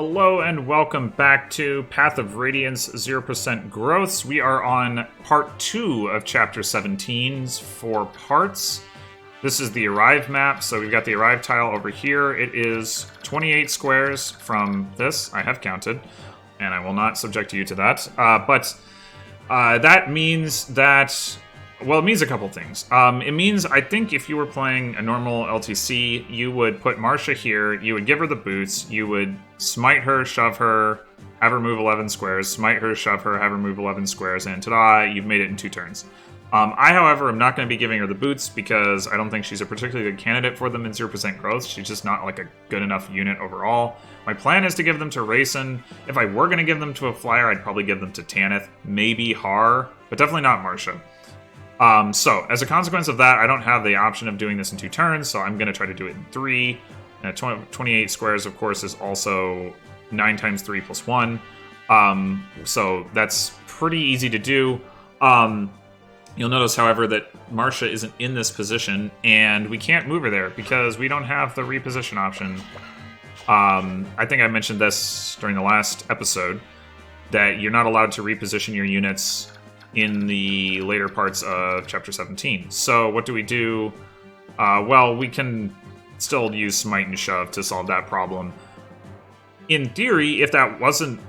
Hello and welcome back to Path of Radiance 0% Growths. We are on part 2 of chapter 17's 4 parts. This is the Arrive map, so we've got the Arrive tile over here. It is 28 squares from this, I have counted, and I will not subject you to that. But that means that... Well, it means a couple things. It means, I think, if you were playing a normal LTC, you would put Marcia here, you would give her the boots, you would smite her, shove her, have her move 11 squares, smite her, shove her, have her move 11 squares, and ta-da, you've made it in 2 turns. I, however, am not going to be giving her the boots because I don't think she's a particularly good candidate for them in 0% growth. She's just not like a good enough unit overall. My plan is to give them to Rayson. If I were going to give them to a flyer, I'd probably give them to Tanith, maybe Har, but definitely not Marcia. So, as a consequence of that, I don't have the option of doing this in 2 turns, so I'm going to try to do it in 3. 28 squares, of course, is also 9 times 3 plus 1. So that's pretty easy to do. You'll notice, however, that Marcia isn't in this position, and we can't move her there because we don't have the reposition option. I think I mentioned this during the last episode, that you're not allowed to reposition your units in the later parts of Chapter 17. So what do? Well, we can still use Smite and Shove to solve that problem. In theory, if that wasn't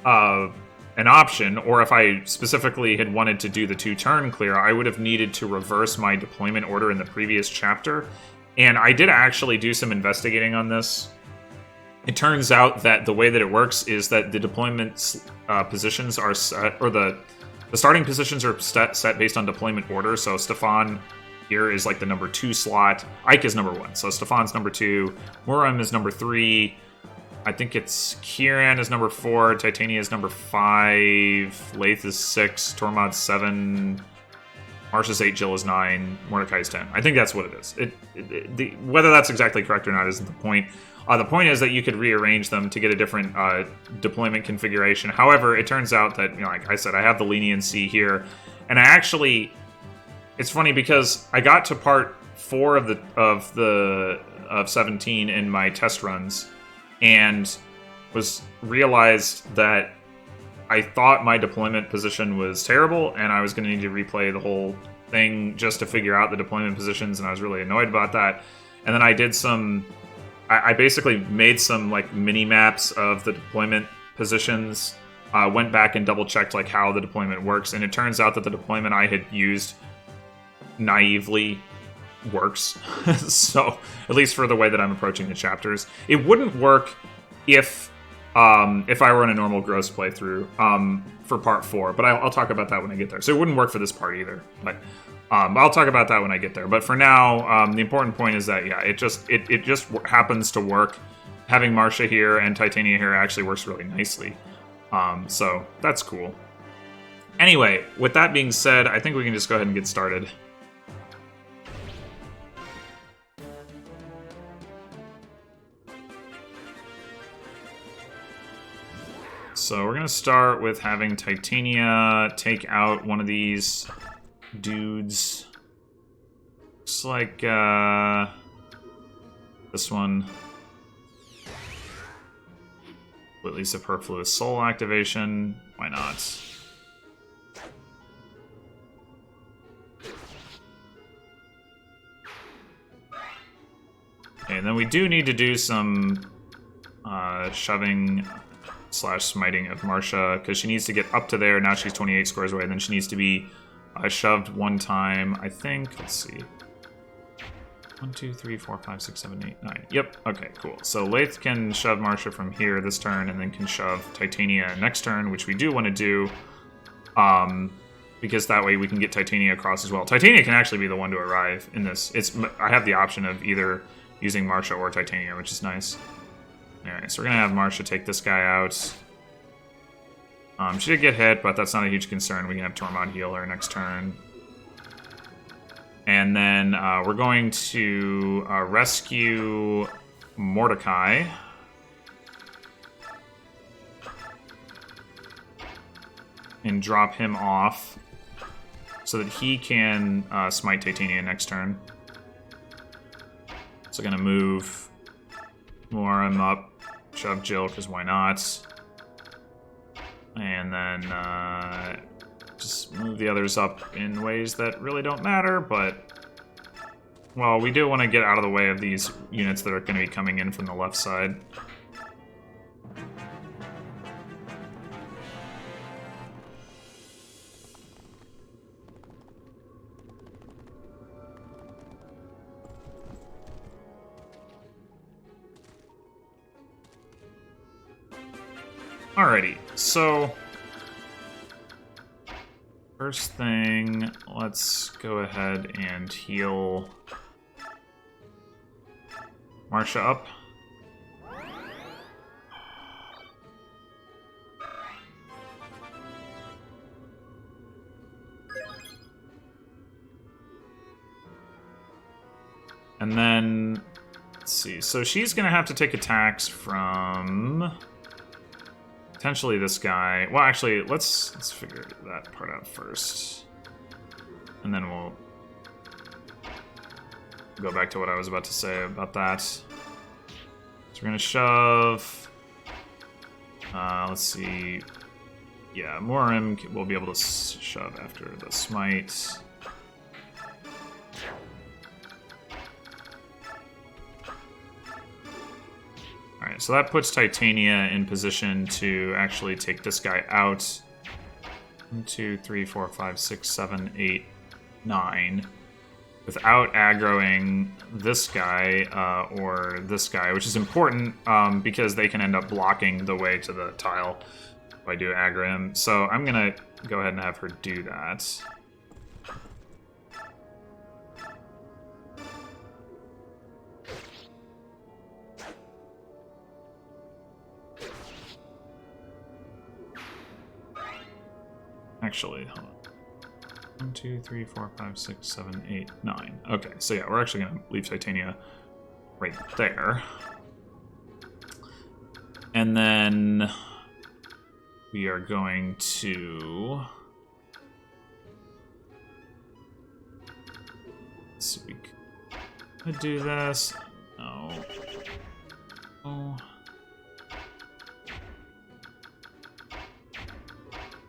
an option, or if I specifically had wanted to do the 2-turn clear, I would have needed to reverse my deployment order in the previous chapter. And I did actually do some investigating on this. It turns out that the way that it works is that the deployment positions are set, or the starting positions are set based on deployment order, so Stefan here is like the number 2 slot. Ike is number 1, so Stefan's number 2. Muram is number 3. I think it's Kieran is number 4. Titania is number 5. Lath is 6. Tormod's 7. Marcia's 8. Jill is 9. Mordecai's 10. I think that's what it is. Whether that's exactly correct or not isn't the point. The point is that you could rearrange them to get a different deployment configuration. However, it turns out that, you know, like I said, I have the leniency here, and I actually, it's funny because I got to part 4 of 17 in my test runs, and realized that I thought my deployment position was terrible, and I was going to need to replay the whole thing just to figure out the deployment positions, and I was really annoyed about that. And then I did I basically made some like mini maps of the deployment positions, went back and double checked like how the deployment works, and it turns out that the deployment I had used naively works. So at least for the way that I'm approaching the chapters, it wouldn't work if I were in a normal gross playthrough for part 4, but I'll talk about that when I get there. So it wouldn't work for this part either, but I'll talk about that when I get there. But for now, the important point is that, yeah, it just happens to work. Having Marcia here and Titania here actually works really nicely. So that's cool. Anyway, with that being said, I think we can just go ahead and get started. So we're going to start with having Titania take out one of these dudes. Looks like this one. Completely superfluous soul activation. Why not? Okay, and then we do need to do some shoving / smiting of Marcia, because she needs to get up to there. Now she's 28 squares away, and then she needs to be shoved 1 time, I think. Let's see. 1, 2, 3, 4, 5, 6, 7, 8, 9. Yep, okay, cool. So Lath can shove Marcia from here this turn, and then can shove Titania next turn, which we do want to do, because that way we can get Titania across as well. Titania can actually be the one to arrive in this. I have the option of either using Marcia or Titania, which is nice. Alright, so we're going to have Marcia take this guy out. She did get hit, but that's not a huge concern. We can have Tormod heal her next turn. And then we're going to rescue Mordecai. And drop him off so that he can smite Titania next turn. So going to move Muram up shove Jill, because why not? And then just move the others up in ways that really don't matter, but... Well, we do want to get out of the way of these units that are going to be coming in from the left side. Alrighty, so... First thing, let's go ahead and heal Marcia up. And then, let's see, so she's gonna have to take attacks from potentially this guy. Well, actually, let's figure that part out first. And then we'll go back to what I was about to say about that. So we're gonna shove. Let's see. Yeah, Morim will be able to shove after the smite. Alright, so that puts Titania in position to actually take this guy out. 1, 2, 3, 4, 5, 6, 7, 8, 9. Without aggroing this guy or this guy, which is important because they can end up blocking the way to the tile if I do aggro him. So I'm going to go ahead and have her do that. Actually, hold on. 1, 2, 3, 4, 5, 6, 7, 8, 9. Okay, so yeah, we're actually going to leave Titania right there. And then we are going to... Let's see, we could do this. No. Oh.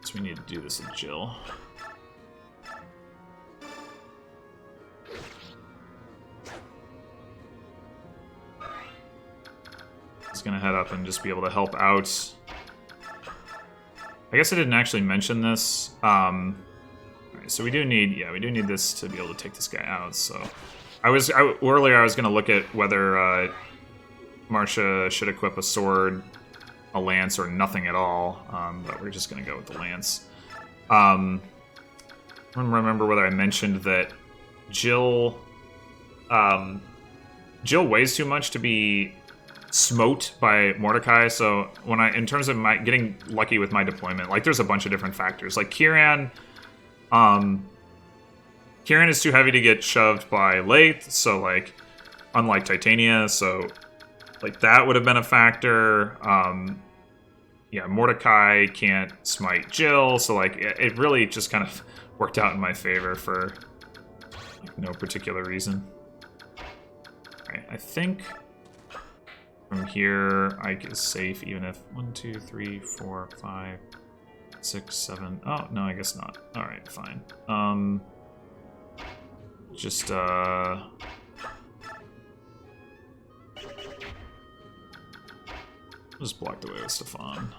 So we need to do this with Jill. He's gonna head up and just be able to help out. I guess I didn't actually mention this. Alright, so we do need, yeah, we do need this to be able to take this guy out. So earlier I was gonna look at whether Marcia should equip a sword, a lance, or nothing at all. But we're just gonna go with the lance. I don't remember whether I mentioned that Jill weighs too much to be smote by Mordecai, so when in terms of my getting lucky with my deployment, like there's a bunch of different factors. Like Kieran is too heavy to get shoved by Lath, so like unlike Titania, so like that would have been a factor. Yeah, Mordecai can't smite Jill, so like it really just kind of worked out in my favor for like, no particular reason. Alright, I think from here, Ike is safe, even if 1, 2, 3, 4, 5, 6, 7. Oh, no, I guess not. Alright, fine. Just block the way with Stefan.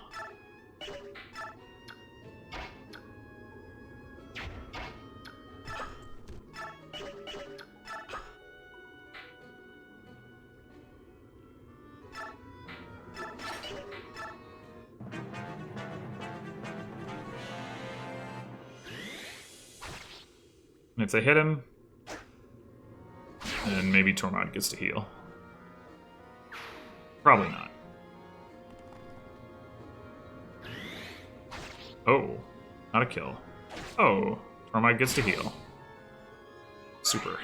And if they hit him, then maybe Tormod gets to heal. Probably not. Oh, not a kill. Oh, Tormod gets to heal. Super.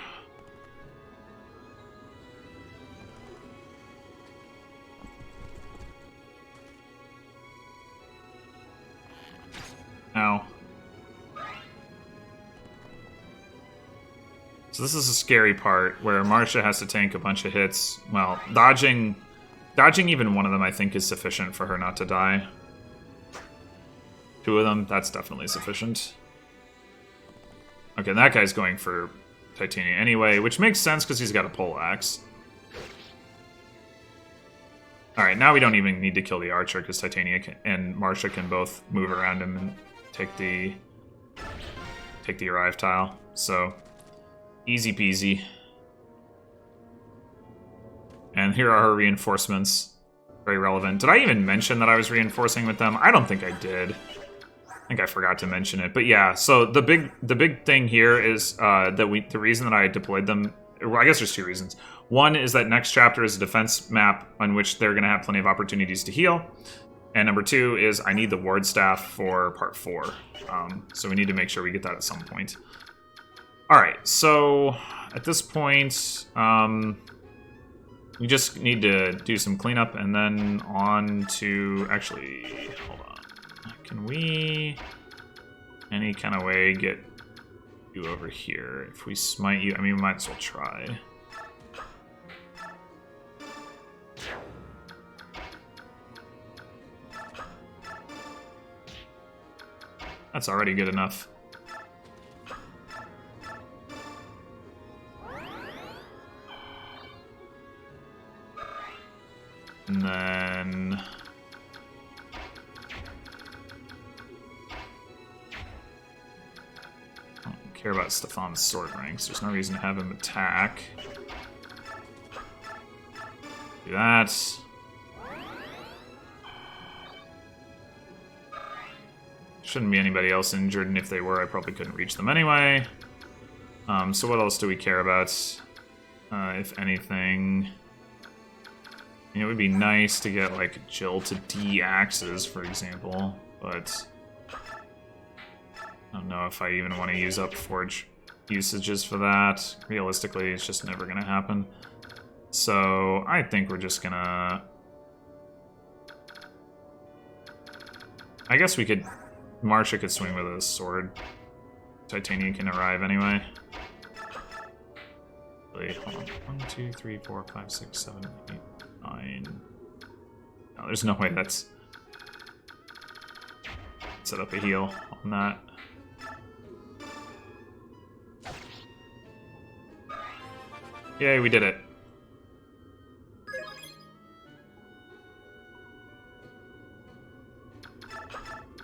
Ow. So this is a scary part where Marcia has to tank a bunch of hits. Well, dodging Dodging even one of them, I think, is sufficient for her not to die. 2 of them, that's definitely sufficient. Okay, that guy's going for Titania anyway, which makes sense because he's got a pole axe. Alright, now we don't even need to kill the archer because Titania and Marcia can both move around him and take the arrive tile. So, easy peasy. And here are her reinforcements. Very relevant. Did I even mention that I was reinforcing with them? I don't think I did. I think I forgot to mention it. But yeah, so the big thing here is the reason that I deployed them, well, I guess there's 2 reasons. One is that next chapter is a defense map on which they're going to have plenty of opportunities to heal. And number 2 is I need the ward staff for part 4. So we need to make sure we get that at some point. Alright, so at this point, we just need to do some cleanup and then on to... Actually, hold on. Can we, any kind of way, get you over here? If we smite you, I mean, we might as well try. That's already good enough. And then... I don't care about Stefan's sword ranks. There's no reason to have him attack. Do that. Shouldn't be anybody else injured, and if they were, I probably couldn't reach them anyway. So what else do we care about? If anything... It would be nice to get, like, Jill to D-axes, for example, but I don't know if I even want to use up Forge usages for that. Realistically, it's just never going to happen. So, I think we're just gonna... I guess we could... Marcia could swing with a sword. Titania can arrive anyway. Wait, hold on. 1, 2, 3, 4, 5, 6, 7, 8... 9. No, there's no way that's... Set up a heal on that. Yay, we did it.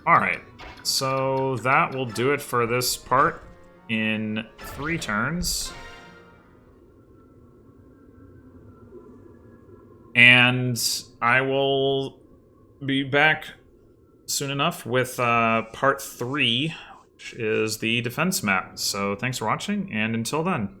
Alright, so that will do it for this part in 3 turns. And I will be back soon enough with part 3, which is the defense map. So thanks for watching, and until then.